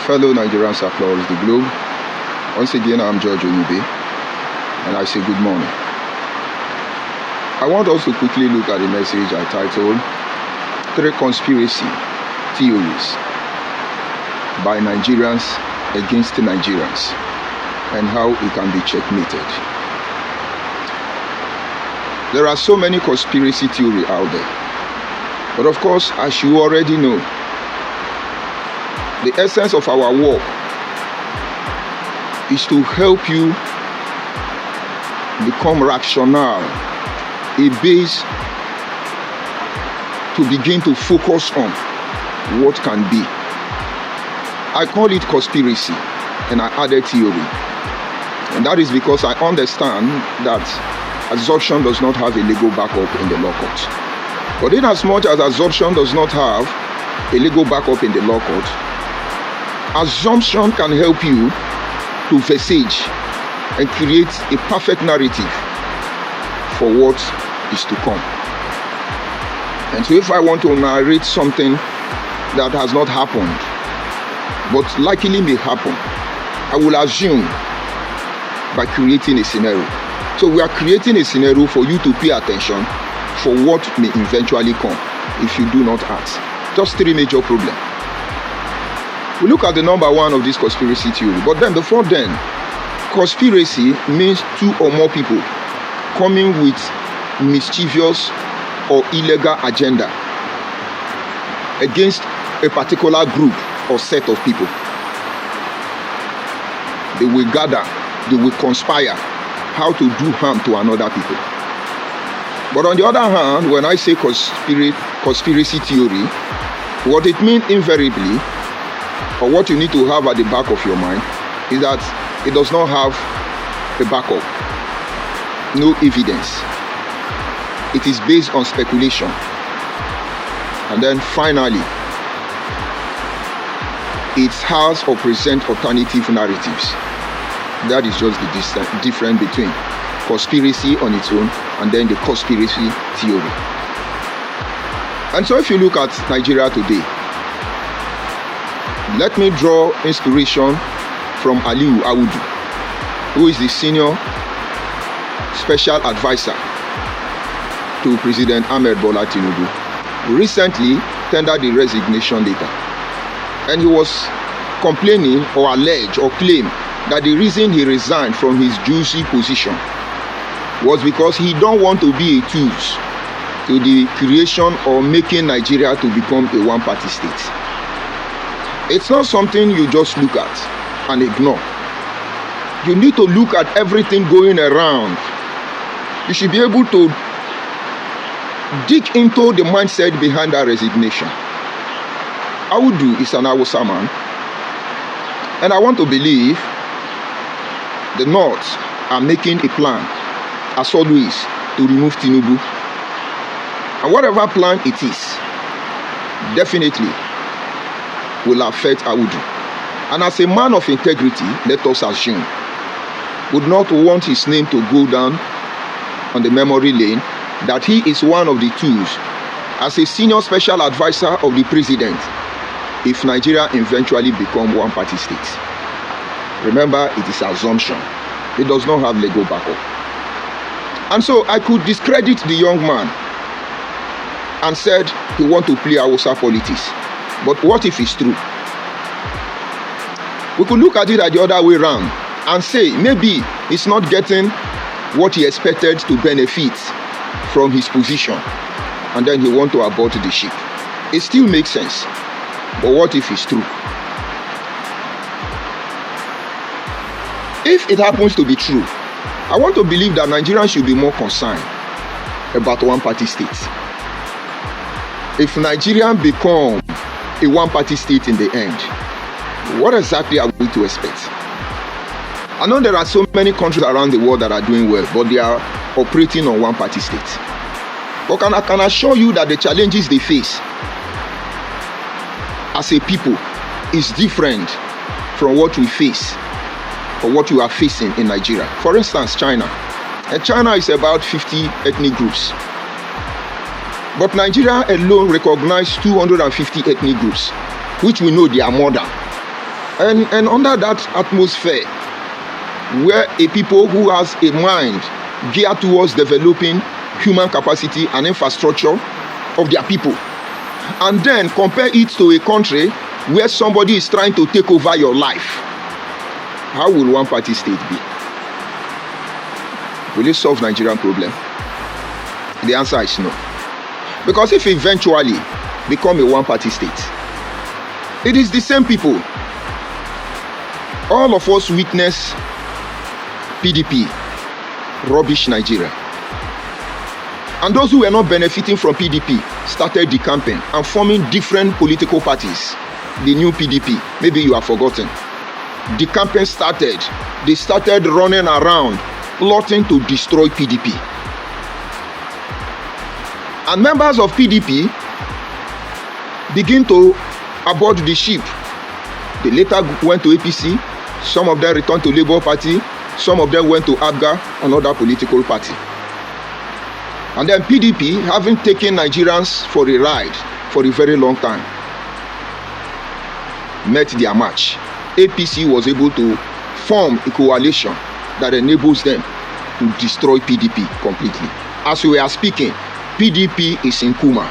fellow Nigerians across the globe. Once again, I'm George Onibe, and I say good morning. I want us to quickly look at the message I titled 3 Conspiracy Theories by Nigerians against Nigerians and how it can be checkmated. There are so many conspiracy theories out there, but of course, as you already know, the essence of our work is to help you become rational, a base to begin to focus on what can be. I call it conspiracy, and I added theory. And that is because I understand that assumption does not have a legal backup in the law court. But in as much as assumption does not have a legal backup in the law court, assumption can help you to visage and create a perfect narrative for what is to come. And so if I want to narrate something that has not happened, but likely may happen, I will assume by creating a scenario. So we are creating a scenario for you to pay attention for what may eventually come if you do not act. Just 3 major problems. We look at the number 1 of this conspiracy theory, but then before then, conspiracy means 2 or more people coming with mischievous or illegal agenda against a particular group or set of people. They will gather, they will conspire how to do harm to another people. But on the other hand, when I say conspiracy theory, what it means invariably, or what you need to have at the back of your mind, is that it does not have a backup, no evidence. It is based on speculation. And then finally, it has or presents alternative narratives. That is just the difference between conspiracy on its own and then the conspiracy theory. And so if you look at Nigeria today, let me draw inspiration from Aliyu Audu, who is the senior special advisor to President Ahmed Bola Tinubu. Recently tendered the resignation letter, and he was complaining or alleged or claimed that the reason he resigned from his juicy position was because he don't want to be a tool to the creation or making Nigeria to become a one-party state. It's not something you just look at and ignore. You need to look at everything going around. You should be able to dig into the mindset behind that resignation. Audu is an Hausa man, and I want to believe the North are making a plan, as always, to remove Tinubu. And whatever plan it is, definitely will affect Audu. And as a man of integrity, let us assume, would not want his name to go down on the memory lane, that he is one of the tools as a senior special advisor of the president if Nigeria eventually become one-party state. Remember, it is assumption. It does not have legal backup. And so I could discredit the young man and said he want to play Hausa politics. But what if it's true? We could look at it the other way around and say maybe he's not getting what he expected to benefit from his position, and then he want to abort the ship. It still makes sense. But what if it's true? If it happens to be true, I want to believe that Nigerians should be more concerned about one-party states. If Nigeria become a one-party state in the end, what exactly are we to expect? I know there are so many countries around the world that are doing well, but they are operating on one-party states. But I can assure you that the challenges they face as a people is different from what we face or what you are facing in Nigeria. For instance, China. And China is about 50 ethnic groups. But Nigeria alone recognizes 250 ethnic groups, which we know they are more than. And under that atmosphere, where a people who has a mind geared towards developing human capacity and infrastructure of their people, and then compare it to a country where somebody is trying to take over your life, how will one party state be? Will it solve Nigerian problem? The answer is no. Because if eventually become a one party state, it is the same people. All of us witness PDP rubbish Nigeria. And those who were not benefiting from PDP started decamping and forming different political parties. The new PDP, maybe you have forgotten. Decamping started. They started running around, plotting to destroy PDP. And members of PDP begin to aboard the ship. They later went to APC. Some of them returned to Labour Party. Some of them went to ABGA, another political party. And then PDP, having taken Nigerians for a ride for a very long time, met their match. APC was able to form a coalition that enables them to destroy PDP completely. As we are speaking, PDP is in coma.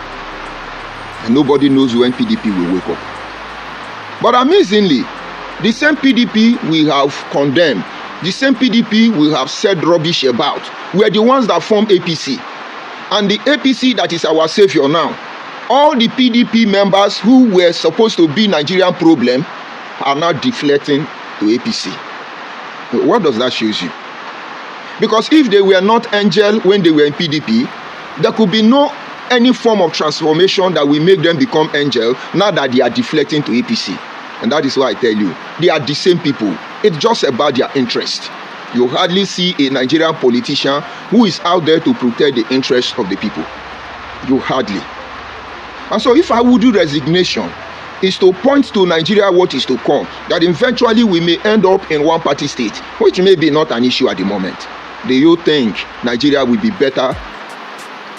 And nobody knows when PDP will wake up. But amazingly, the same PDP we have condemned, the same PDP we have said rubbish about, were the ones that formed APC. And the APC that is our savior now, all the PDP members who were supposed to be Nigerian problem are now deflecting to APC. What does that show you? Because if they were not angel when they were in PDP, there could be no any form of transformation that will make them become angel now that they are deflecting to APC. And that is why I tell you, they are the same people. It's just about their interest. You hardly see a Nigerian politician who is out there to protect the interests of the people. You hardly. And so if I would do resignation, is to point to Nigeria what is to come, that eventually we may end up in one party state, which may be not an issue at the moment. Do you think Nigeria will be better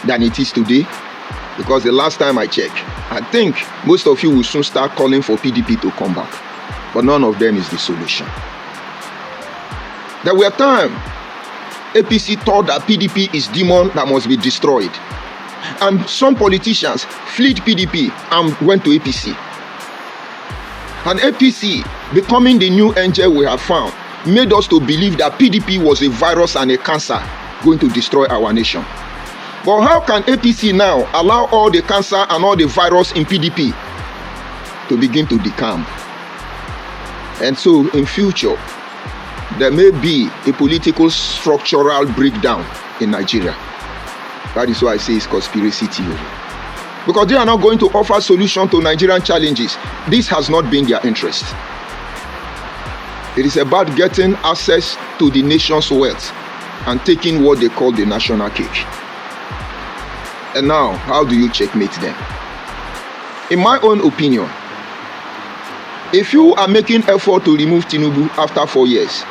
than it is today? Because the last time I checked, I think most of you will soon start calling for PDP to come back. But none of them is the solution. There were times APC thought that PDP is demon that must be destroyed. And some politicians fled PDP and went to APC. And APC, becoming the new angel we have found, made us to believe that PDP was a virus and a cancer going to destroy our nation. But how can APC now allow all the cancer and all the virus in PDP to begin to decamp? And so in future, there may be a political structural breakdown in Nigeria. That is why I say it's conspiracy theory. Because they are not going to offer solution to Nigerian challenges. This has not been their interest. It is about getting access to the nation's wealth and taking what they call the national cake. And now, how do you checkmate them? In my own opinion, if you are making effort to remove Tinubu after 4 years,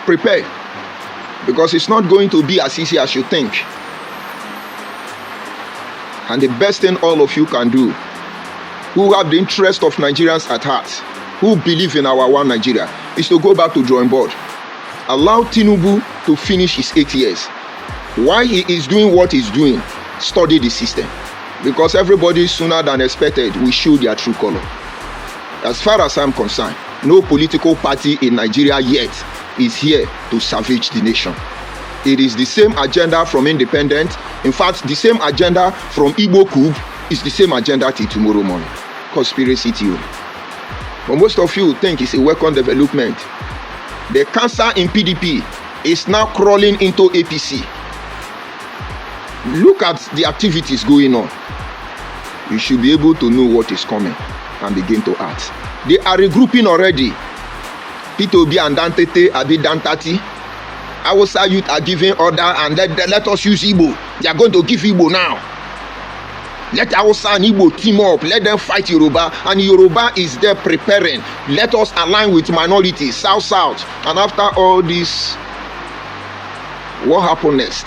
prepare. Because it's not going to be as easy as you think. And the best thing all of you can do, who have the interest of Nigerians at heart, who believe in our one Nigeria, is to go back to drawing board. Allow Tinubu to finish his 8 years. While he is doing what he's doing, study the system. Because everybody sooner than expected will show their true color. As far as I'm concerned, no political party in Nigeria yet is here to salvage the nation. It is the same agenda from independent. In fact, the same agenda from Igbo coup is the same agenda till tomorrow morning. Conspiracy theory. But most of you think it's a welcome development. The cancer in PDP is now crawling into APC. Look at the activities going on. You should be able to know what is coming and begin to act. They are regrouping already. P2B and Dantete, Abi Dantati. Hausa youth are giving order and let us use Igbo. They are going to give Igbo now. Let Hausa and Igbo team up. Let them fight Yoruba. And Yoruba is there preparing. Let us align with minorities, South. And after all this, what happened next?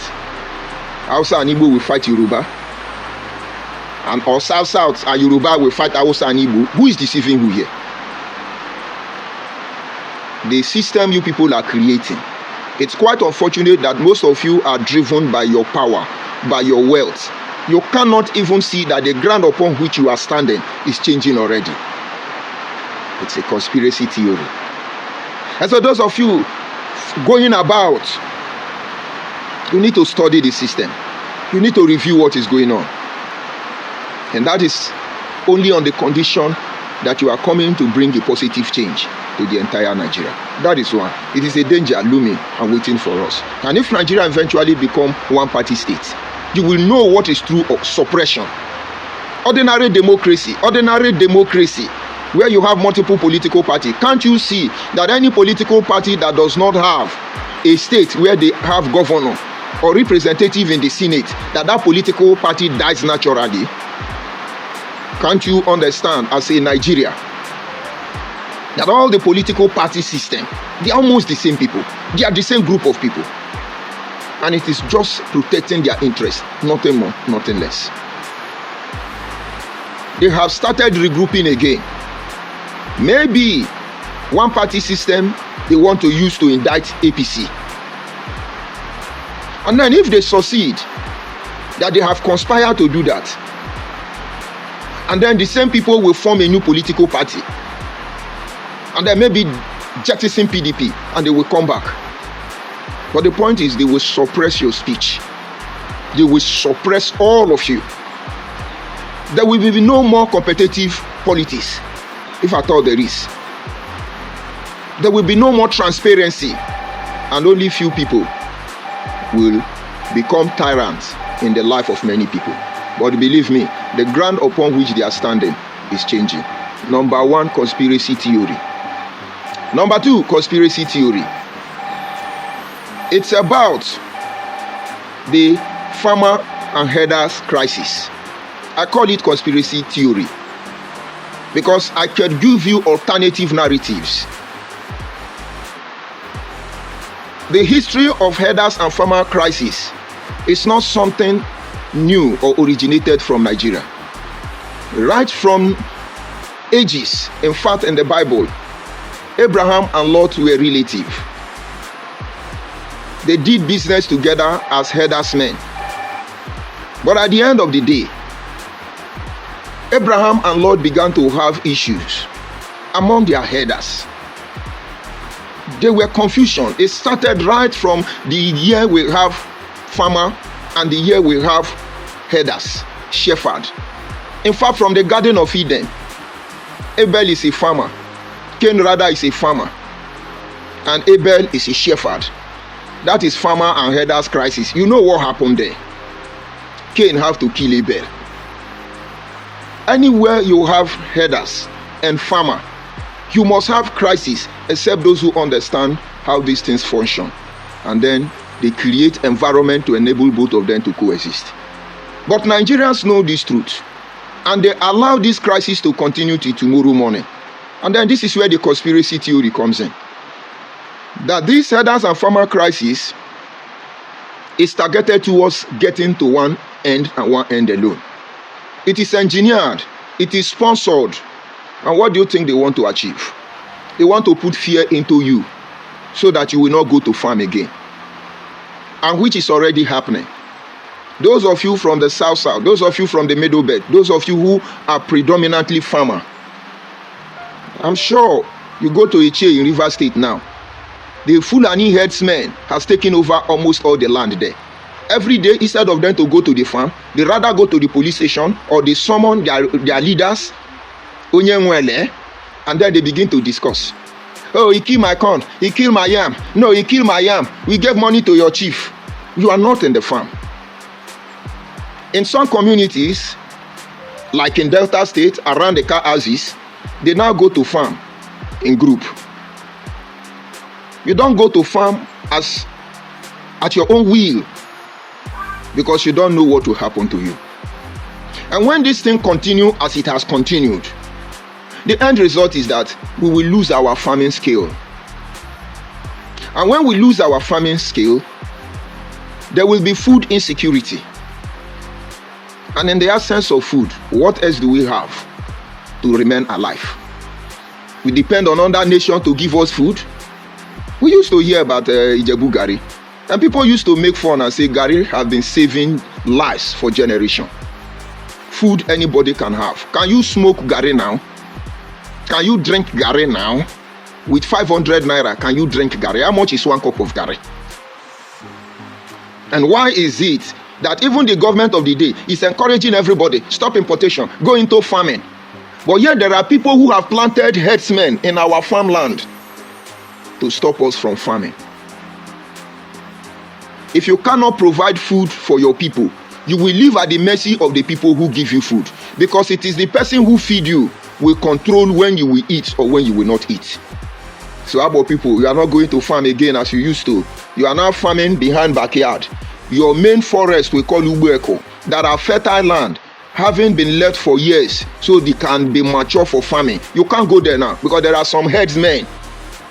Hausa and Igbo will fight Yoruba. And or South and Yoruba will fight Hausa and Igbo. Who is deceiving who here? the system you people are creating. It's quite unfortunate that most of you are driven by your power, by your wealth. You cannot even see that the ground upon which you are standing is changing already. It's a conspiracy theory. And so those of you going about, you need to study the system. You need to review what is going on. And that is only on the condition that you are coming to bring a positive change to the entire Nigeria. That is one. It is a danger looming and waiting for us. And if Nigeria eventually become one-party state, you will know what is true of suppression. Ordinary democracy, where you have multiple political parties. Can't you see that any political party that does not have a state where they have governor or representative in the Senate, that political party dies naturally? Can't you understand, as a Nigeria, that all the political party system, they are almost the same people. They are the same group of people. And it is just protecting their interests, nothing more, nothing less. They have started regrouping again. Maybe one party system they want to use to indict APC. And then if they succeed, that they have conspired to do that, and then the same people will form a new political party, and then maybe jettison PDP, and they will come back. But the point is, they will suppress your speech. They will suppress all of you. There will be no more competitive politics, if at all there is. There will be no more transparency, and only few people will become tyrants in the life of many people. But believe me, the ground upon which they are standing is changing. Number one, conspiracy theory. Number two, conspiracy theory. It's about the farmer and herders crisis. I call it conspiracy theory because I can give you alternative narratives. The history of herders and farmer crisis is not something new or originated from Nigeria. Right from ages, in fact, in the Bible, Abraham and Lot were relatives. They did business together as herdersmen. But at the end of the day, Abraham and Lot began to have issues among their herders. There were confusion. It started right from the year we have farmer and the year we have herders, shepherd. In fact, from the Garden of Eden, Abel is a farmer, Cain rather is a farmer, and Abel is a shepherd. That is farmer and herders crisis. You know what happened there? Cain have to kill Abel. Anywhere you have herders and farmer, you must have crisis, except those who understand how these things function. And then they create environment to enable both of them to coexist. But Nigerians know this truth, and they allow this crisis to continue till tomorrow morning. And then this is where the conspiracy theory comes in. That this herders and farmer crisis is targeted towards getting to one end and one end alone. It is engineered, it is sponsored. And what do you think they want to achieve? They want to put fear into you so that you will not go to farm again. And which is already happening. Those of you from the south, those of you from the middle belt, those of you who are predominantly farmer, I'm sure you go to Iche in River State now. The Fulani herdsmen has taken over almost all the land there. Every day, instead of them to go to the farm, they rather go to the police station or they summon their leaders, and then they begin to discuss. Oh, he killed my corn, he killed my yam. No, he killed my yam. We gave money to your chief. You are not in the farm. In some communities, like in Delta State, around the car houses, they now go to farm in group. You don't go to farm at your own will, because you don't know what will happen to you. And when this thing continues as it has continued, the end result is that we will lose our farming skill. And when we lose our farming skill, there will be food insecurity. And in the absence of food, what else do we have to remain alive? We depend on other nations to give us food. We used to hear about Ijebu Gari, and people used to make fun and say Gari have been saving lives for generations. Food anybody can have. Can you smoke Gari now? Can you drink Gari now? With 500 naira, can you drink Gari? How much is one cup of Gari? And why is it that even the government of the day is encouraging everybody, stop importation, go into farming? But yet there are people who have planted herdsmen in our farmland to stop us from farming. If you cannot provide food for your people, you will live at the mercy of the people who give you food, because it is the person who feed you will control when you will eat or when you will not eat. So how about people? You are not going to farm again as you used to. You are now farming behind backyard. Your main forest we call Ubueko, that are fertile land, having been left for years so they can be mature for farming. You can't go there now because there are some herdsmen.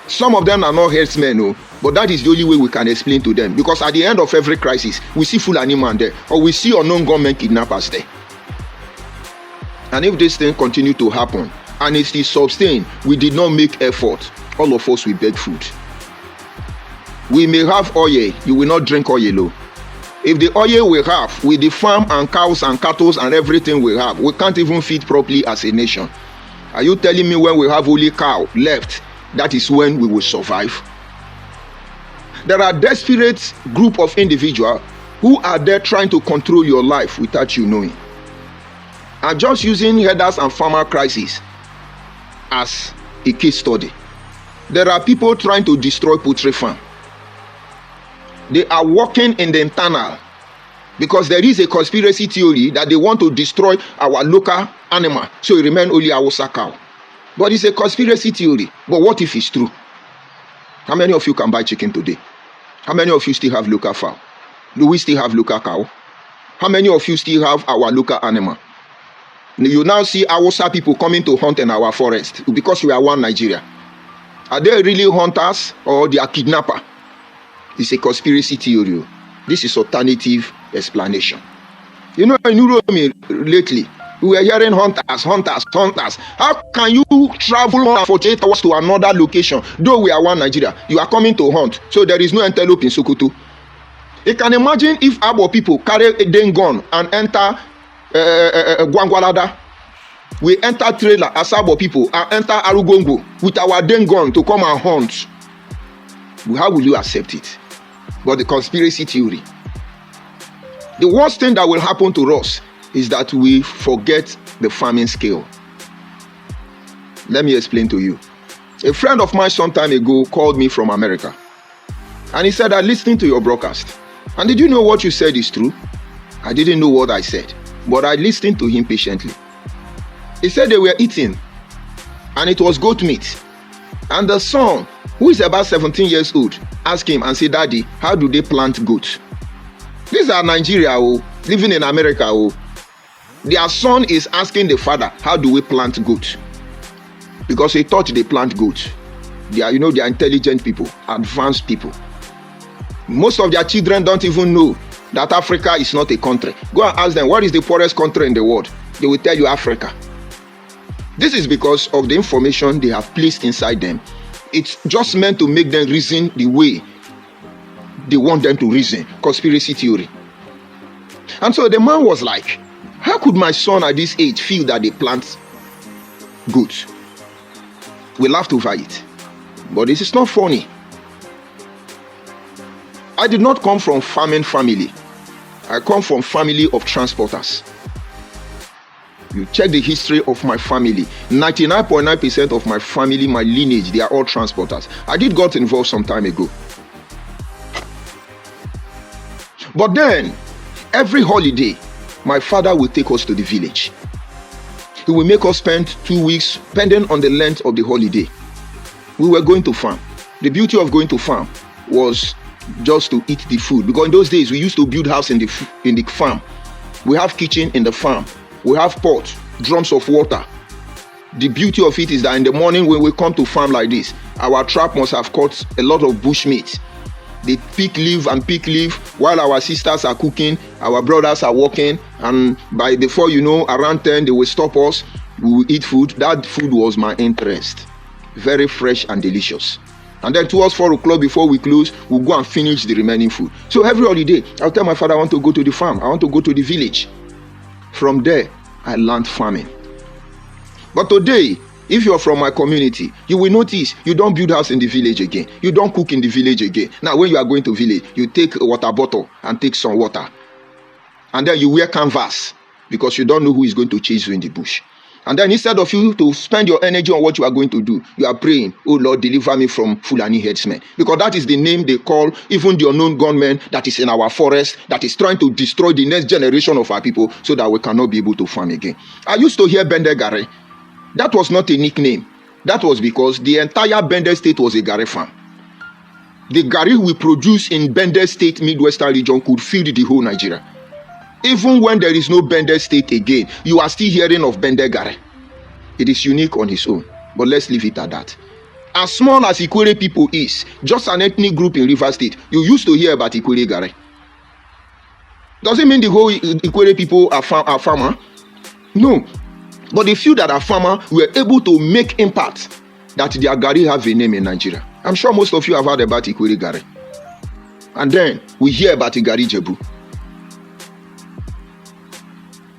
Some of them are not herdsmen, no, but that is the only way we can explain to them, because at the end of every crisis we see Fulani man there, or we see unknown government kidnappers there. And if this thing continue to happen and it is sustained, we did not make effort, all of us will beg food. We may have oil, you will not drink oil. If the oil we have with the farm and cows and cattle and everything we have, we can't even feed properly as a nation. Are you telling me when we have only cow left, that is when we will survive? There are desperate group of individuals who are there trying to control your life without you knowing. I'm just using herders and farmer crisis as a case study. There are people trying to destroy poultry farm. They are working in the internal because there is a conspiracy theory that they want to destroy our local animal, so it remain only Hausa cow. But it's a conspiracy theory. But what if it's true? How many of you can buy chicken today? How many of you still have local fowl? Do we still have local cow? How many of you still have our local animal? You now see Hausa people coming to hunt in our forest because we are one Nigeria. Are they really hunters or they are kidnappers? It's a conspiracy theory. This is alternative explanation. You know, in Europe lately, we were hearing hunters. How can you travel 48 hours to another location? Though we are one Nigeria, you are coming to hunt. So there is no antelope in Sokoto. You can imagine if our people carry a den gun and enter Gwangwalada. We enter trailer as our people and enter Arugongo with our den gun to come and hunt. How will you accept it? But the conspiracy theory. The worst thing that will happen to us is that we forget the farming scale. Let me explain to you. A friend of mine some time ago called me from America. And he said, I'm listening to your broadcast. And did you know what you said is true? I didn't know what I said, but I listened to him patiently. He said they were eating, and it was goat meat. And the son, who is about 17 years old, asked him and said, Daddy, how do they plant goats? These are Nigeria, living in America. Their son is asking the father, how do we plant goats? Because he thought they plant goats. They are, they are intelligent people, advanced people. Most of their children don't even know that Africa is not a country. Go and ask them, what is the poorest country in the world? They will tell you Africa. This is because of the information they have placed inside them. It's just meant to make them reason the way they want them to reason. Conspiracy theory. And so the man was like, how could my son at this age feel that they plant goods? We laughed over it. But this is not funny. I did not come from farming family. I come from family of transporters. You check the history of my family. 99.9% of my family, my lineage, they are all transporters. I did got involved some time ago. But then, every holiday, my father will take us to the village. He will make us spend 2 weeks, depending on the length of the holiday. We were going to farm. The beauty of going to farm was just to eat the food. Because in those days, we used to build house in the farm. We have kitchen in the farm. We have pot, drums of water. The beauty of it is that in the morning when we come to farm like this, our trap must have caught a lot of bush meat. They pick leaf while our sisters are cooking, our brothers are working, and before you know, around 10 they will stop us. We will eat food. That food was my interest. Very fresh and delicious. And then towards 4 o'clock before we close, we'll go and finish the remaining food. So every holiday, I'll tell my father I want to go to the farm. I want to go to the village. From there, I learned farming. But today, if you're from my community, you will notice you don't build house in the village again. You don't cook in the village again. Now, when you are going to village, you take a water bottle and take some water. And then you wear canvas because you don't know who is going to chase you in the bush. And then instead of you to spend your energy on what you are going to do, you are praying, oh Lord, deliver me from Fulani headsmen. Because that is the name they call even the unknown gunman that is in our forest, that is trying to destroy the next generation of our people so that we cannot be able to farm again. I used to hear Bende Gare. That was not a nickname. That was because the entire Bende state was a Gare farm. The Gare we produce in Bende state, Midwestern region could feed the whole Nigeria. Even when there is no Bende state again, you are still hearing of Bende Gare. It is unique on its own, but let's leave it at that. As small as Ikwere people is, just an ethnic group in Rivers State, you used to hear about Ikwere Gare. Does it mean the whole Ikwere people are farmer? No. But the few that are farmer were able to make impact that their Gare have a name in Nigeria. I'm sure most of you have heard about Ikwere Gare. And then we hear about Igari Jebu.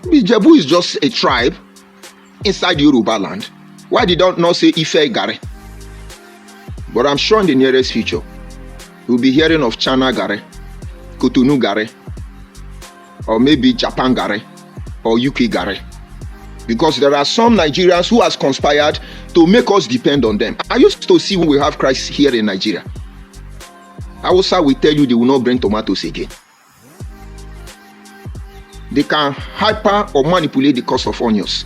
Jebu is just a tribe inside Yoruba land. Why did they not say Ife Gare? But I'm sure in the nearest future, we'll be hearing of Chana Gare, Cotonou Gare, or maybe Japan Gare, or UK Gare. Because there are some Nigerians who has conspired to make us depend on them. I used to see when we have crisis here in Nigeria, Hausa will tell you they will not bring tomatoes again. They can hyper or manipulate the cost of onions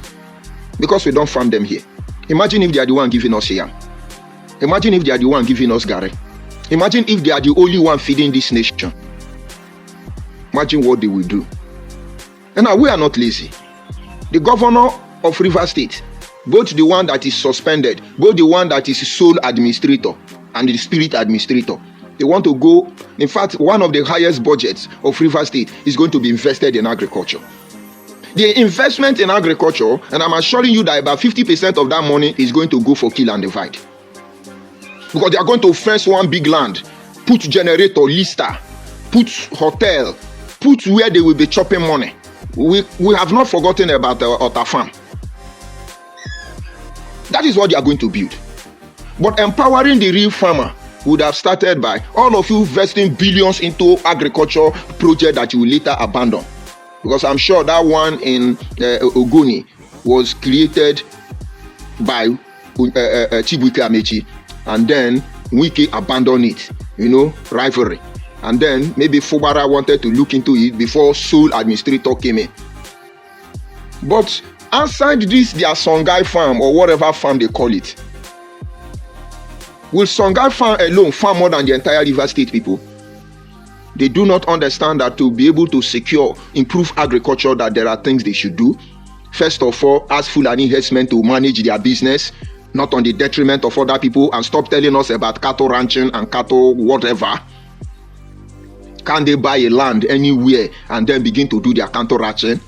because we don't farm them here. Imagine if they are the one giving us yam. Imagine if they are the one giving us gare. Imagine if they are the only one feeding this nation. Imagine what they will do. And now we are not lazy. The governor of Rivers State, both the one that is suspended, both the one that is sole administrator and the spirit administrator, they want to go. In fact, one of the highest budgets of Rivers State is going to be invested in agriculture. The investment in agriculture, and I'm assuring you that about 50% of that money is going to go for kill and divide. Because they are going to fence one big land, put generator, lister, put hotel, put where they will be chopping money. We have not forgotten about the Otta farm. That is what they are going to build. But empowering the real farmer would have started by all of you investing billions into agriculture project that you will later abandon. Because I'm sure that one in Ogoni was created by Chibuike Amechi, and then Wike abandoned it, rivalry. And then maybe Fubara wanted to look into it before sole administrator came in. But outside this, their Songhai farm or whatever farm they call it, will Songhai farm alone farm more than the entire Rivers State people? They do not understand that to be able to secure, improve agriculture, that there are things they should do. First of all, ask Fulani herdsmen to manage their business, not on the detriment of other people, and stop telling us about cattle ranching and cattle whatever. Can they buy a land anywhere and then begin to do their cattle ranching?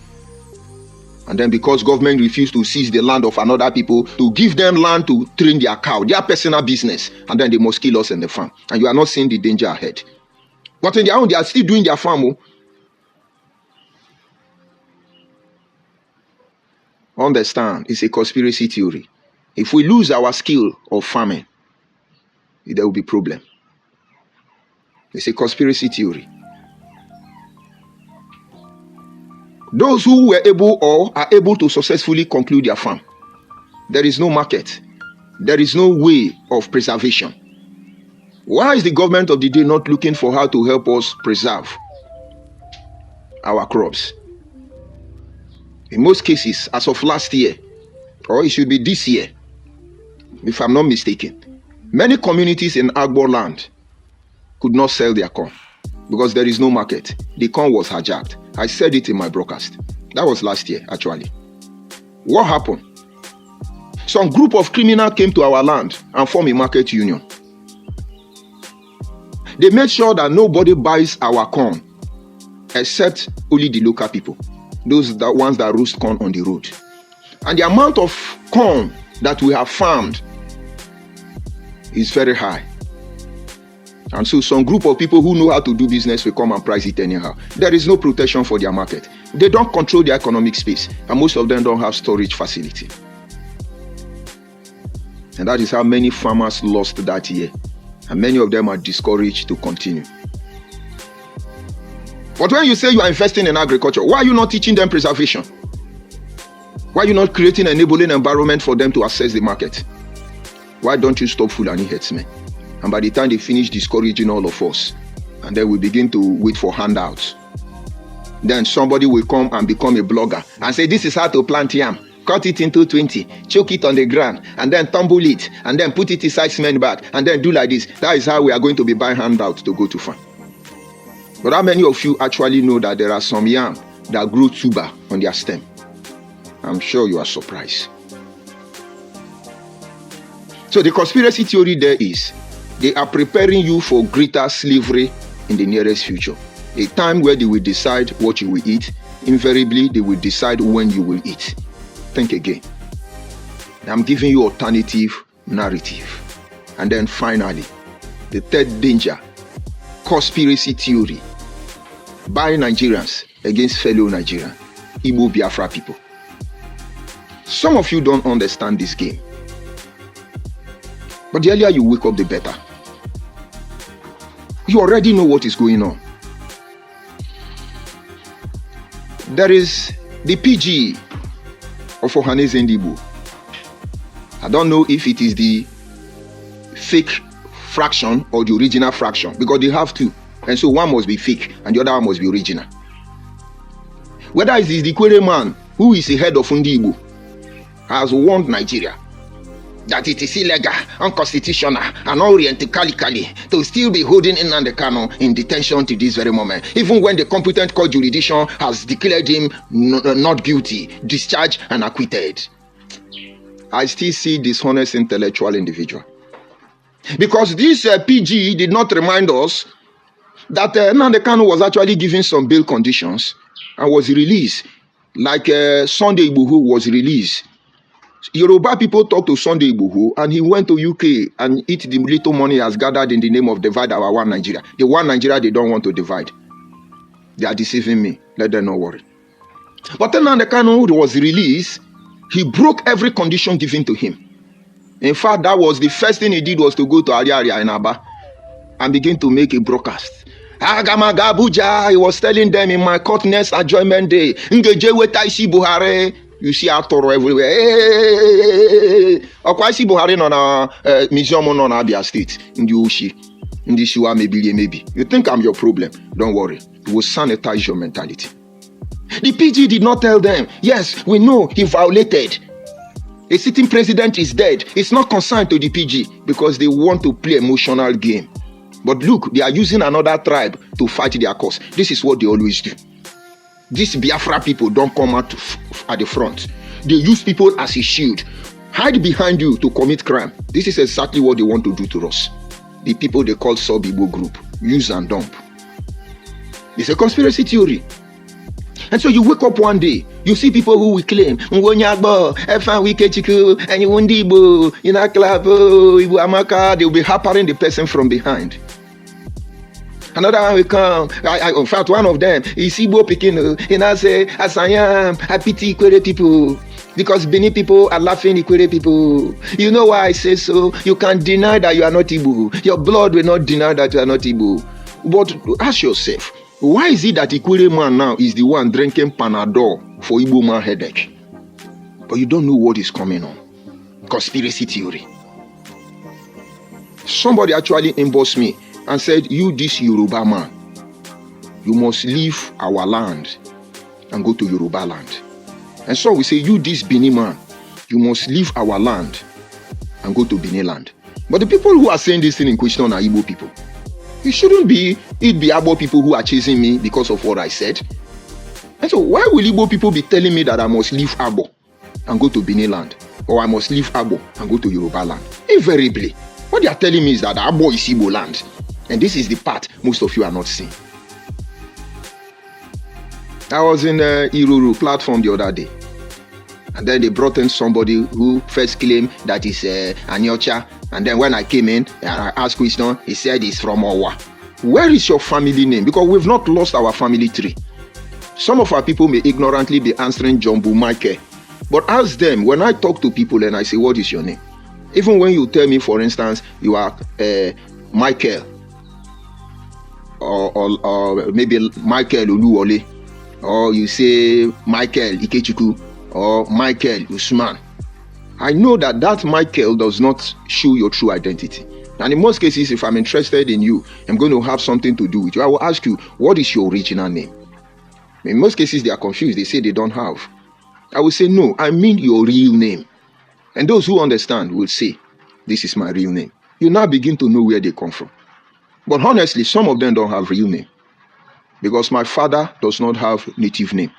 And then because government refused to seize the land of another people, to give them land to train their cow, their personal business, and then they must kill us in the farm. And you are not seeing the danger ahead. But in their own, they are still doing their farm. Understand, it's a conspiracy theory. If we lose our skill of farming, there will be problem. It's a conspiracy theory. Those who were able or are able to successfully conclude their farm, there is no market. There is no way of preservation. Why is the government of the day not looking for how to help us preserve our crops? In most cases, as of last year, or it should be this year, if I'm not mistaken, many communities in Agbo land could not sell their corn because there is no market. The corn was hijacked. I said it in my broadcast. That was last year, actually. What happened? Some group of criminals came to our land and formed a market union. They made sure that nobody buys our corn except only the local people, those the ones that roast corn on the road. And the amount of corn that we have farmed is very high. And so some group of people who know how to do business will come and price it anyhow. There is no protection for their market. They don't control their economic space, and most of them don't have storage facility. And that is how many farmers lost that year. And many of them are discouraged to continue. But when you say you are investing in agriculture, why are you not teaching them preservation? Why are you not creating an enabling environment for them to access the market? Why don't you stop Fulani herdsmen? And by the time they finish discouraging all of us, and then we begin to wait for handouts, then somebody will come and become a blogger and say, this is how to plant yam. Cut it into 20, choke it on the ground, and then tumble it, and then put it inside cement bag, and then do like this. That is how we are going to be buying handouts to go to farm. But how many of you actually know that there are some yam that grow tuber on their stem? I'm sure you are surprised. So the conspiracy theory there is, they are preparing you for greater slavery in the nearest future. A time where they will decide what you will eat. Invariably, they will decide when you will eat. Think again. I'm giving you alternative narrative. And then finally, the third danger, conspiracy theory by Nigerians against fellow Nigerians, Igbo Biafra people. Some of you don't understand this game. But the earlier you wake up, the better. You already know what is going on. There is the PG of Ohaneze Ndigbo. I don't know if it is the fake fraction or the original fraction, because they have two. And so one must be fake and the other one must be original. Whether it is the Kwere man who is the head of Ndigbo has warned Nigeria that it is illegal, unconstitutional, and unorientalically to still be holding Nnamdi Kanu in detention to this very moment, even when the competent court jurisdiction has declared him not guilty, discharged, and acquitted. I still see dishonest intellectual individual. Because this PG did not remind us that Nnamdi Kanu was actually given some bail conditions and was released, like Sunday Igboho was released. Yoruba people talked to Sunday Igboho and he went to UK and eat the little money he has gathered in the name of divide our one Nigeria. The one Nigeria they don't want to divide. They are deceiving me. Let them not worry. But then Nnamdi Kanu was released. He broke every condition given to him. In fact, that was the first thing he did, was to go to Ariaria in Aba and begin to make a broadcast. Agamaga Abuja, he was telling them, in my court next adjournment day, Buhari. You see Atoro everywhere. Okwaisi Buhari on museum on Abia State in the Ushi, in the Shua maybe. You think I'm your problem? Don't worry. It will sanitize your mentality. The PG did not tell them, yes, we know he violated. A sitting president is dead. It's not concerned to the PG because they want to play emotional game. But look, they are using another tribe to fight their cause. This is what they always do. These Biafra people don't come out at the front. They use people as a shield. Hide behind you to commit crime. This is exactly what they want to do to us. The people they call Sub-Igbo group. Use and dump. It's a conspiracy theory. And so you wake up one day, you see people who will claim, they'll be hampering the person from behind. Another one will come. In fact, one of them is Igbo picking, and I say, as I am, I pity Ikwere people. Because Benin people are laughing Ikwere people. You know why I say so? You can deny that you are not Igbo. Your blood will not deny that you are not Igbo. But ask yourself, why is it that Ikwere man now is the one drinking Panadol for Igbo man headache? But you don't know what is coming on. Conspiracy theory. Somebody actually embossed me and said, you this Yoruba man, you must leave our land and go to Yoruba land. And so we say, you this Benin man, you must leave our land and go to Benin land. But the people who are saying this thing in question are Igbo people. It shouldn't be, it be Igbo people who are chasing me because of what I said. And so why will Igbo people be telling me that I must leave Igbo and go to Benin land? Or I must leave Igbo and go to Yoruba land? Invariably, what they are telling me is that Igbo is Igbo land. And this is the part most of you are not seeing. I was in Iruru platform the other day. And then they brought in somebody who first claimed that is Anyocha. And then when I came in and I asked question, he said he's from Owa. Where is your family name? Because we've not lost our family tree. Some of our people may ignorantly be answering Jumbo Michael. But ask them, when I talk to people and I say, what is your name? Even when you tell me, for instance, you are Michael, or maybe Michael Oluwole, or you say Michael Ikechukwu, or Michael Usman, I know that that Michael does not show your true identity. And in most cases, if I'm interested in you, I'm going to have something to do with you. I will ask you, what is your original name? In most cases, they are confused. They say they don't have. I will say, no, I mean your real name. And those who understand will say, this is my real name. You now begin to know where they come from. But honestly, some of them don't have real name. Because my father does not have native name.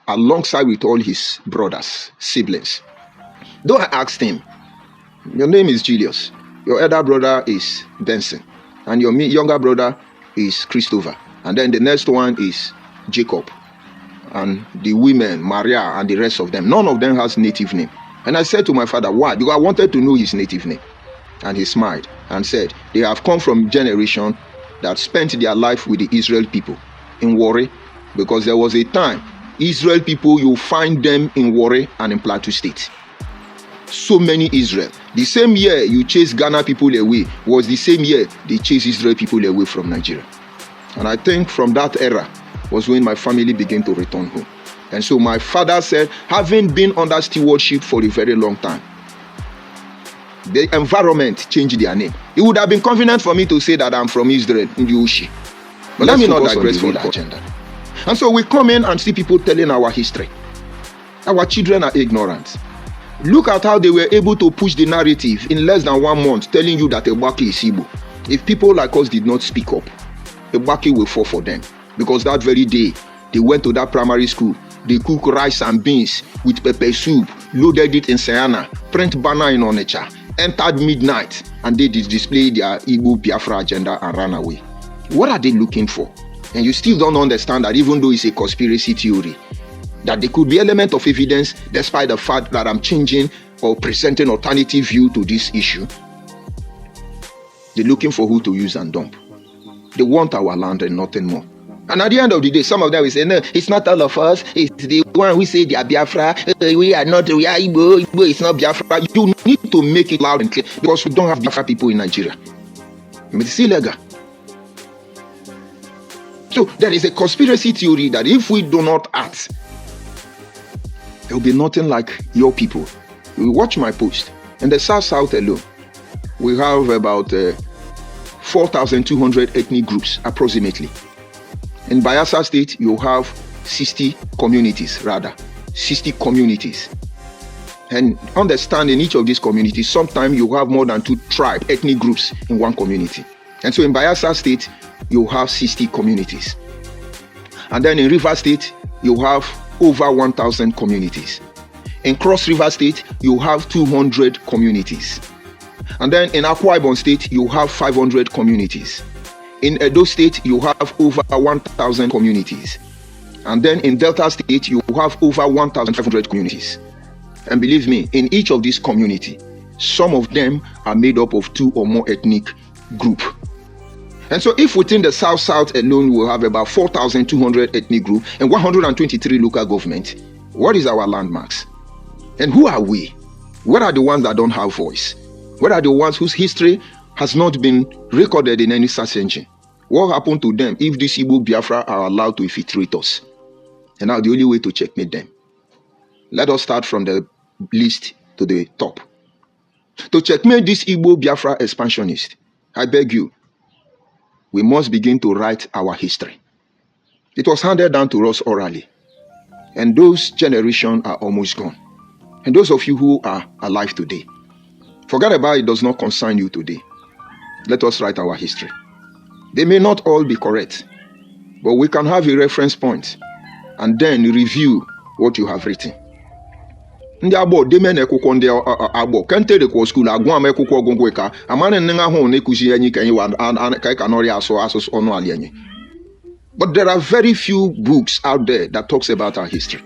Alongside with all his brothers, siblings. Though I asked him, your name is Julius. Your elder brother is Benson. And your younger brother is Christopher. And then the next one is Jacob. And the women, Maria and the rest of them. None of them has native name. And I said to my father, why? Because I wanted to know his native name. And he smiled and said, they have come from generation that spent their life with the Israel people in Warri. Because there was a time, Israel people, you find them in Warri and in Plateau State. So many Israel. The same year you chased Ghana people away was the same year they chased Israel people away from Nigeria. And I think from that era was when my family began to return home. And so my father said, having been under stewardship for a very long time, the environment changed their name. It would have been convenient for me to say that I'm from Israel, in the Ushi. But let me not digress from the agenda. And so we come in and see people telling our history. Our children are ignorant. Look at how they were able to push the narrative in less than 1 month, telling you that Ebaki is Igbo. If people like us did not speak up, Ebaki will fall for them. Because that very day, they went to that primary school. They cook rice and beans with pepper soup, loaded it in Sayana, print banner in Onitsha, entered midnight, and they display their Igbo Biafra agenda and ran away. What are they looking for? And you still don't understand that even though it's a conspiracy theory, that there could be element of evidence despite the fact that I'm changing or presenting alternative view to this issue. They're looking for who to use and dump. They want our land and nothing more. And at the end of the day, some of them will say, no, it's not all of us. It's the one who say they are Biafra. We are Igbo. Igbo is not Biafra. You need to make it loud and clear because we don't have Biafra people in Nigeria. It's illegal. So there is a conspiracy theory that if we do not act, there will be nothing like your people. You watch my post. In the South alone, we have about 4,200 ethnic groups approximately. In Bayelsa State, you have 60 communities. 60 communities. And understand in each of these communities, sometimes you have more than 2 tribe, ethnic groups in one community. And so in Bayelsa State, you have 60 communities. And then in River State, you have over 1,000 communities. In Cross River State, you have 200 communities. And then in Akwa Ibom State, you have 500 communities. In Edo State, you have over 1,000 communities. And then in Delta State, you have over 1,500 communities. And believe me, in each of these communities, some of them are made up of 2 or more ethnic groups. And so if within the South alone, we have about 4,200 ethnic groups and 123 local governments, what is our landmarks? And who are we? What are the ones that don't have voice? What are the ones whose history has not been recorded in any search engine? What happened to them if these Igbo Biafra are allowed to infiltrate us? And now the only way to checkmate them. Let us start from the least to the top. To checkmate this Igbo Biafra expansionist, I beg you, we must begin to write our history. It was handed down to us orally. And those generations are almost gone. And those of you who are alive today, forget about it, does not concern you today. Let us write our history. They may not all be correct, but we can have a reference point and then review what you have written. Ndị agbo deme na ekwukwo ndị agbo kente de ko school agwa am ekwukwo ogungo ka amane nna ho na ekuzi yanyi kan yi wa ka ka nori aso onu ali yanyi. But there are very few books out there that talks about our history.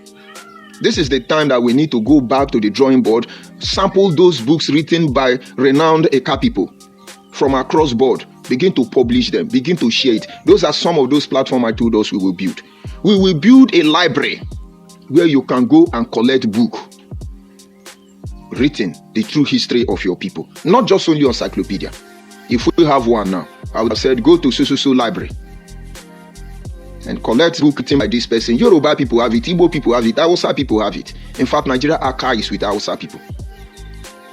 This is the time that we need to go back to the drawing board, sample those books written by renowned Eka people from across board, begin to publish them, begin to share it. Those are some of those platforms I told us we will build. We will build a library where you can go and collect book written the true history of your people, not just only encyclopedia. If we have one now, I would have said go to so library and collect book written by this person. Yoruba people have it, Igbo people have it, Hausa people have it. In fact, Nigeria archive is with Hausa people.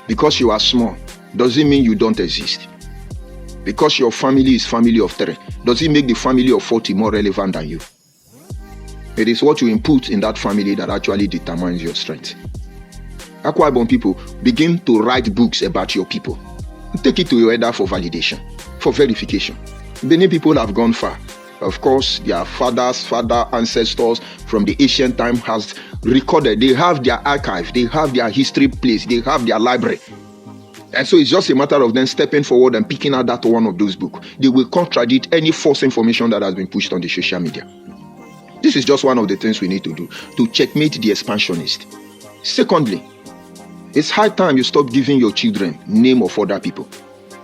Because you are small, doesn't mean you don't exist. Because your family is family of 3, does it make the family of 40 more relevant than you? It is what you input in that family that actually determines your strength. Akwa Ibom people, begin to write books about your people. Take it to your elder for validation, for verification. Many people have gone far. Of course, their father ancestors from the ancient time has recorded. They have their archive, they have their history place, they have their library. And so it's just a matter of them stepping forward and picking out that one of those books. They will contradict any false information that has been pushed on the social media. This is just one of the things we need to do to checkmate the expansionist. Secondly, it's high time you stop giving your children name of other people.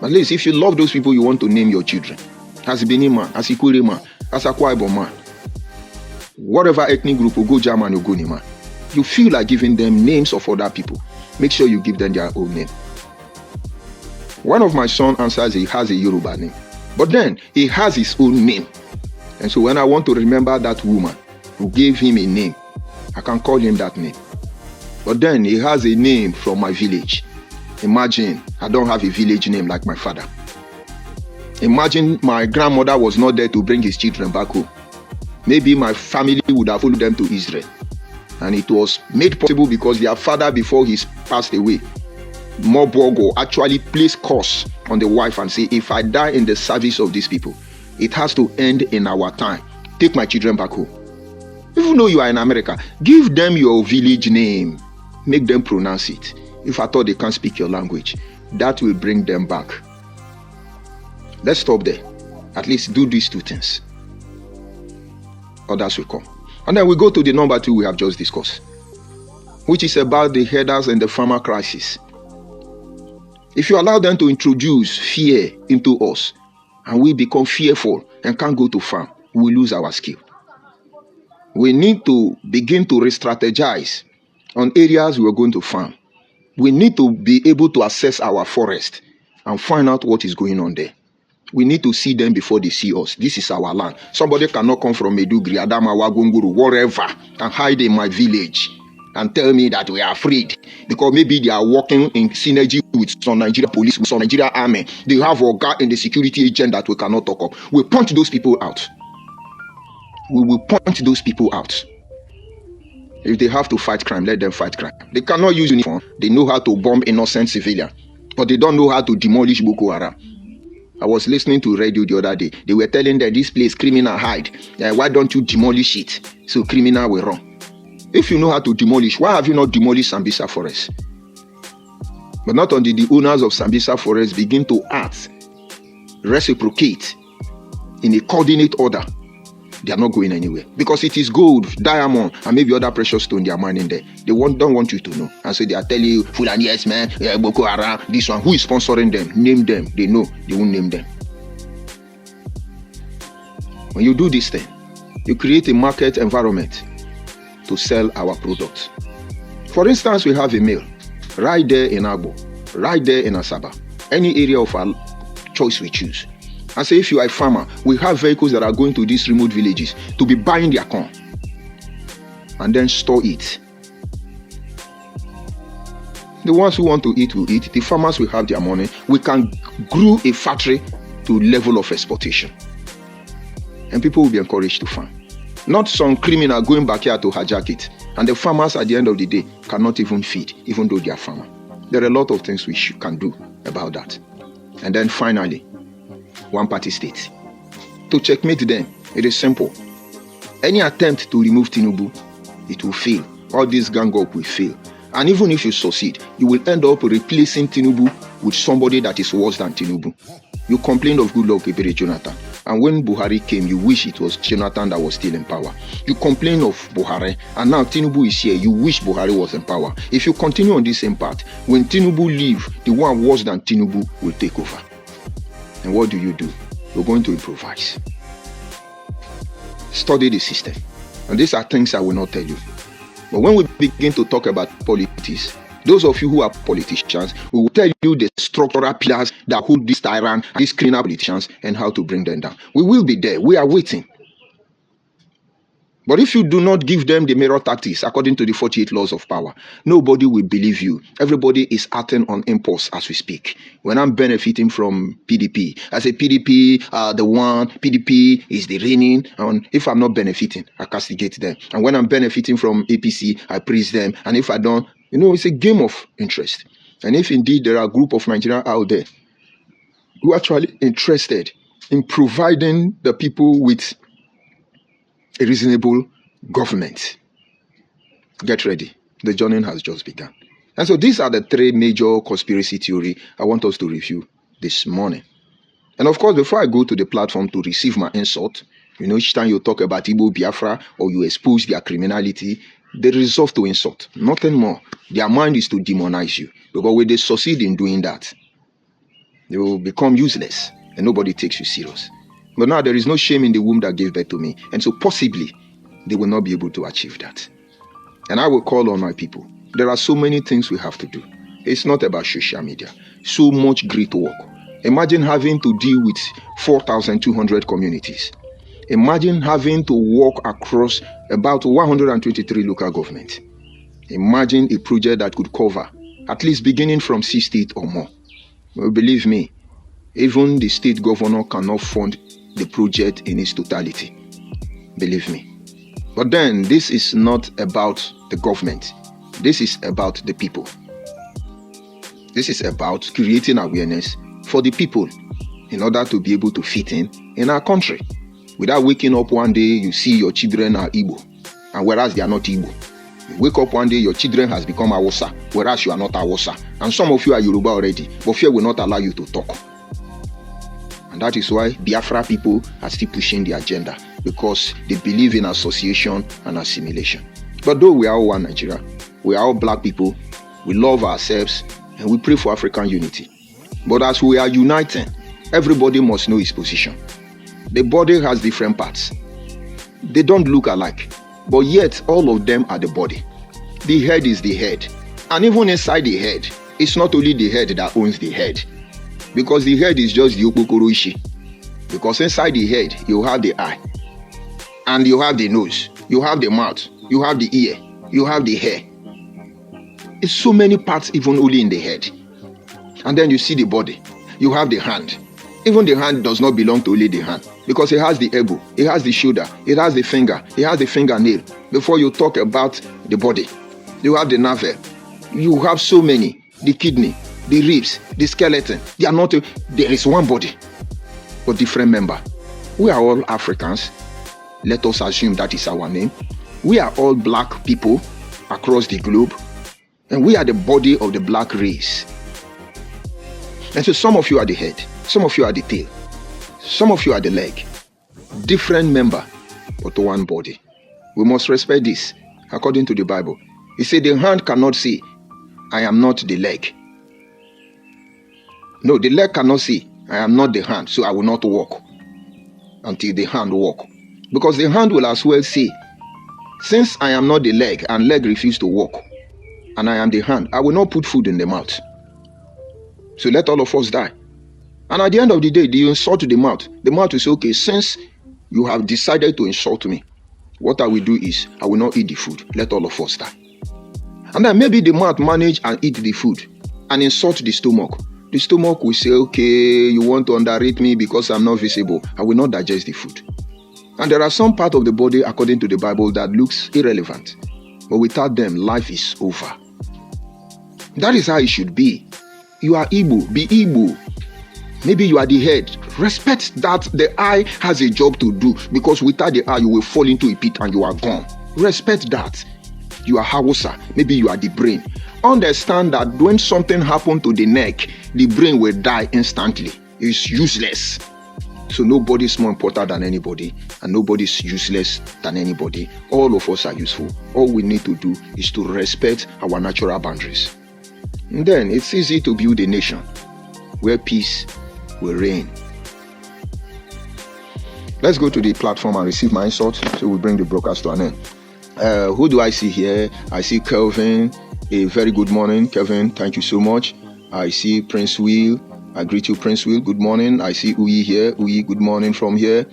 At least if you love those people, you want to name your children. As Benin man, as Ikure man, as Akwa Ibom man, whatever ethnic group, or go German or Goni man, you feel like giving them names of other people. Make sure you give them their own name. One of my sons answers he has a Yoruba name, but then he has his own name. And so when I want to remember that woman who gave him a name, I can call him that name. But then he has a name from my village. Imagine, I don't have a village name like my father. Imagine my grandmother was not there to bring his children back home. Maybe my family would have followed them to Israel. And it was made possible because their father, before he passed away, Mobogo, actually placed curse on the wife and say, if I die in the service of these people, it has to end in our time. Take my children back home. Even though you are in America, give them your village name. Make them pronounce it. If I thought they can't speak your language, that will bring them back. Let's stop there. At least do these 2 things. Others will come. And then we go to the number 2 we have just discussed, which is about the herders and the farmer crisis. If you allow them to introduce fear into us, and we become fearful and can't go to farm, we lose our skill. We need to begin to re-strategize on areas we are going to farm. We need to be able to assess our forest and find out what is going on there. We need to see them before they see us. This is our land. Somebody cannot come from Medugri, Adamawa, Gunguru, wherever, and hide in my village and tell me that we are afraid because maybe they are working in synergy with some Nigeria police, with some Nigeria army. They have a guy in the security agent that we cannot talk of. We point those people out. We will point those people out. If they have to fight crime, let them fight crime. They cannot use uniform. They know how to bomb innocent civilians, but they don't know how to demolish Boko Haram. I was listening to radio the other day. They were telling that this place criminal hide. Why don't you demolish it? So criminal will run. If you know how to demolish, why have you not demolished Sambisa Forest? But not until the owners of Sambisa Forest begin to act, reciprocate in a coordinate order, they are not going anywhere. Because it is gold, diamond, and maybe other precious stone they are mining there. They don't want you to know. And so they are telling you, Fulani, yes man, Boko Haram, this one. Who is sponsoring them? Name them. They know. They won't name them. When you do this thing, you create a market environment to sell our products. For instance, we have a mill right there in Agbo, right there in Asaba, any area of our choice we choose. And say if you are a farmer, we have vehicles that are going to these remote villages to be buying their corn and then store it. The ones who want to eat will eat. The farmers will have their money. We can grow a factory to level of exportation. And people will be encouraged to farm. Not some criminal going back here to hijack it. And the farmers at the end of the day cannot even feed, even though they are farmers. There are a lot of things we can do about that. And then finally, one-party states. To checkmate them, it is simple. Any attempt to remove Tinubu, it will fail. All this gang up will fail. And even if you succeed, you will end up replacing Tinubu with somebody that is worse than Tinubu. You complained of Goodluck Ebele Jonathan. And when Buhari came, you wish it was Jonathan that was still in power. You complain of Buhari, and now Tinubu is here. You wish Buhari was in power. If you continue on this same path, when Tinubu leave, the one worse than Tinubu will take over. And what do? You're going to improvise. Study the system. And these are things I will not tell you. But when we begin to talk about politics, those of you who are politicians, we will tell you the structural pillars that hold this tyrant, these criminal politicians, and how to bring them down. We will be there. We are waiting. But if you do not give them the mirror tactics according to the 48 laws of power, nobody will believe you. Everybody is acting on impulse as we speak. When I'm benefiting from PDP, I say PDP PDP is the reigning, and if I'm not benefiting, I castigate them. And when I'm benefiting from APC, I praise them. And if I don't, it's a game of interest. And if indeed there are a group of Nigerians out there who are actually interested in providing the people with a reasonable government, get ready. The journey has just begun. And so these are the three major conspiracy theories I want us to review this morning. And of course, before I go to the platform to receive my insult, each time you talk about Igbo Biafra or you expose their criminality, they resolve to insult, nothing more. Their mind is to demonize you. Because when they succeed in doing that, they will become useless and nobody takes you serious. But now there is no shame in the womb that gave birth to me. And so possibly they will not be able to achieve that. And I will call on my people. There are so many things we have to do. It's not about social media. So much great work. Imagine having to deal with 4,200 communities. Imagine having to walk across about 123 local governments. Imagine a project that could cover at least beginning from 6 states or more. Well, believe me, even the state governor cannot fund the project in its totality. Believe me. But then this is not about the government. This is about the people. This is about creating awareness for the people in order to be able to fit in our country. Without waking up one day, you see your children are Igbo, and whereas they are not Igbo. You wake up one day, your children has become Hausa, whereas you are not Hausa. And some of you are Yoruba already, but fear will not allow you to talk. And that is why Biafra people are still pushing the agenda, because they believe in association and assimilation. But though we are all one Nigeria, we are all black people, we love ourselves, and we pray for African unity. But as we are uniting, everybody must know his position. The body has different parts. They don't look alike, but yet all of them are the body. The head is the head. And even inside the head, it's not only the head that owns the head. Because the head is just the okpokoro ishi. Because inside the head, you have the eye. And you have the nose. You have the mouth. You have the ear. You have the hair. It's so many parts even only in the head. And then you see the body. You have the hand. Even the hand does not belong to only the hand. Because it has the elbow. It has the shoulder. It has the finger. It has the fingernail. Before you talk about the body, you have the navel. You have so many. The kidney, the ribs, the skeleton. They are not. There is one body, but different member. We are all Africans. Let us assume that is our name. We are all black people across the globe. And we are the body of the black race. And so some of you are the head. Some of you are the tail. Some of you are the leg. Different member, but one body. We must respect this. According to the Bible, it said the hand cannot say, I am not the leg. No, the leg cannot say, I am not the hand, so I will not walk until the hand walk. Because the hand will as well say, since I am not the leg and leg refuse to walk, and I am the hand, I will not put food in the mouth. So let all of us die. And at the end of the day, the insult to the mouth will say, okay, since you have decided to insult me, what I will do is, I will not eat the food. Let all of us die. And then maybe the mouth manage and eat the food and insult the stomach. The stomach will say, okay, you want to underrate me because I'm not visible. I will not digest the food. And there are some part of the body, according to the Bible, that looks irrelevant. But without them, life is over. That is how it should be. You are Igbo, be Igbo. Maybe you are the head. Respect that the eye has a job to do, because without the eye, you will fall into a pit and you are gone. Respect that. You are Hausa. Maybe you are the brain. Understand that when something happens to the neck, the brain will die instantly. It's useless. So nobody's more important than anybody, and nobody's useless than anybody. All of us are useful. All we need to do is to respect our natural boundaries. And then it's easy to build a nation where peace will reign. Let's go to the platform and receive my insult, so we bring the broadcast to an end. Who do I see here? I see Kelvin. A very good morning, Kelvin. Thank you so much. I see Prince Will. I greet you, Prince Will. Good morning. I see Uyi here. Uyi, good morning from here.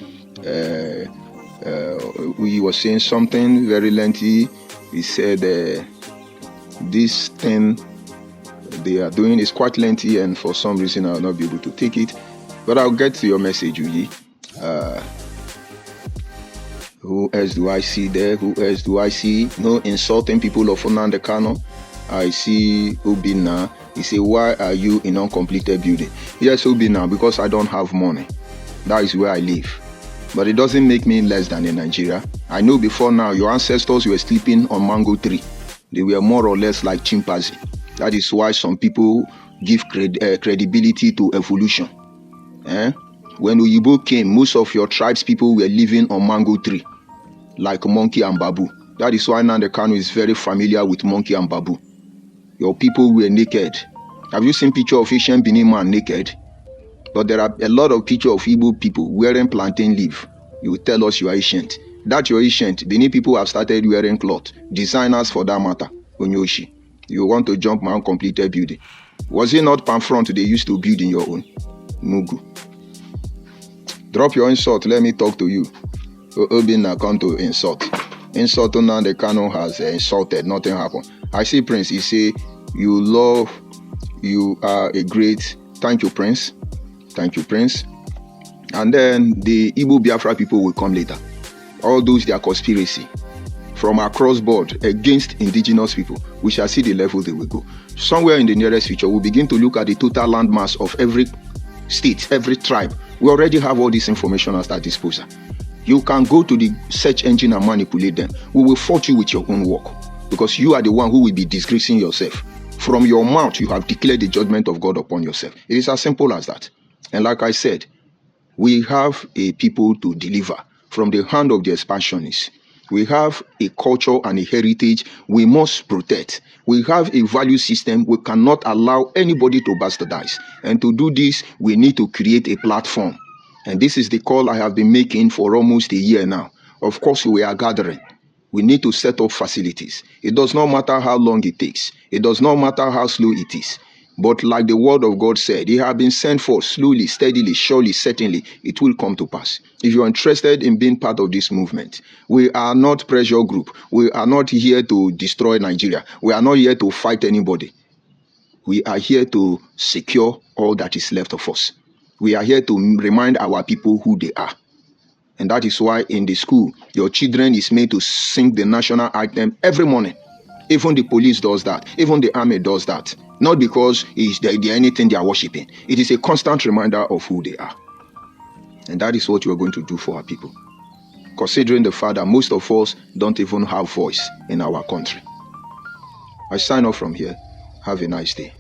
Uyi was saying something very lengthy. He said this thing they are doing is quite lengthy, and for some reason I will not be able to take it. But I'll get to your message, Uyi. Who else do I see there? Who else do I see? No insulting people of Nnamdi Kanu. I see Obinna. He say, why are you in uncompleted building? Yes, Obinna, because I don't have money. That is where I live. But it doesn't make me less than in Nigeria. I know before now, your ancestors were sleeping on mango tree. They were more or less like chimpanzee. That is why some people give credibility to evolution. When Oyibo came, most of your tribes people were living on mango tree, like monkey and babu. That is why Nnamdi Kanu is very familiar with monkey and babu. Your people were naked. Have you seen picture of Asian Benin man naked? But there are a lot of picture of Igbo people wearing plantain leaf. You will tell us you are ancient. That you're ancient. Benin people have started wearing cloth. Designers for that matter. Onyoshi. You want to jump my uncompleted building. Was it not palm front they used to build in your own? Mugu. Drop your insult. Let me talk to you. Obinna come to insult. Insult Nnamdi Kanu has insulted. Nothing happened. I see Prince. He say, you are a great. Thank you, Prince. Thank you, Prince. And then the Igbo Biafra people will come later. All those, their conspiracy from across board against indigenous people. We shall see the level they will go. Somewhere in the nearest future, we'll begin to look at the total land mass of every state, every tribe. We already have all this information at our disposal. You can go to the search engine and manipulate them. We will fault you with your own work, because you are the one who will be disgracing yourself. From your mouth, you have declared the judgment of God upon yourself. It is as simple as that. And like I said, we have a people to deliver from the hand of the expansionists. We have a culture and a heritage we must protect. We have a value system we cannot allow anybody to bastardize. And to do this, we need to create a platform. And this is the call I have been making for almost a year now. Of course, we are gathering. We need to set up facilities. It does not matter how long it takes. It does not matter how slow it is. But like the word of God said, it has been sent forth slowly, steadily, surely, certainly, it will come to pass. If you are interested in being part of this movement, we are not pressure group. We are not here to destroy Nigeria. We are not here to fight anybody. We are here to secure all that is left of us. We are here to remind our people who they are. And that is why in the school, your children is made to sing the national anthem every morning. Even the police does that. Even the army does that. Not because it's anything they are worshipping. It is a constant reminder of who they are. And that is what we are going to do for our people. Considering the fact that most of us don't even have voice in our country. I sign off from here. Have a nice day.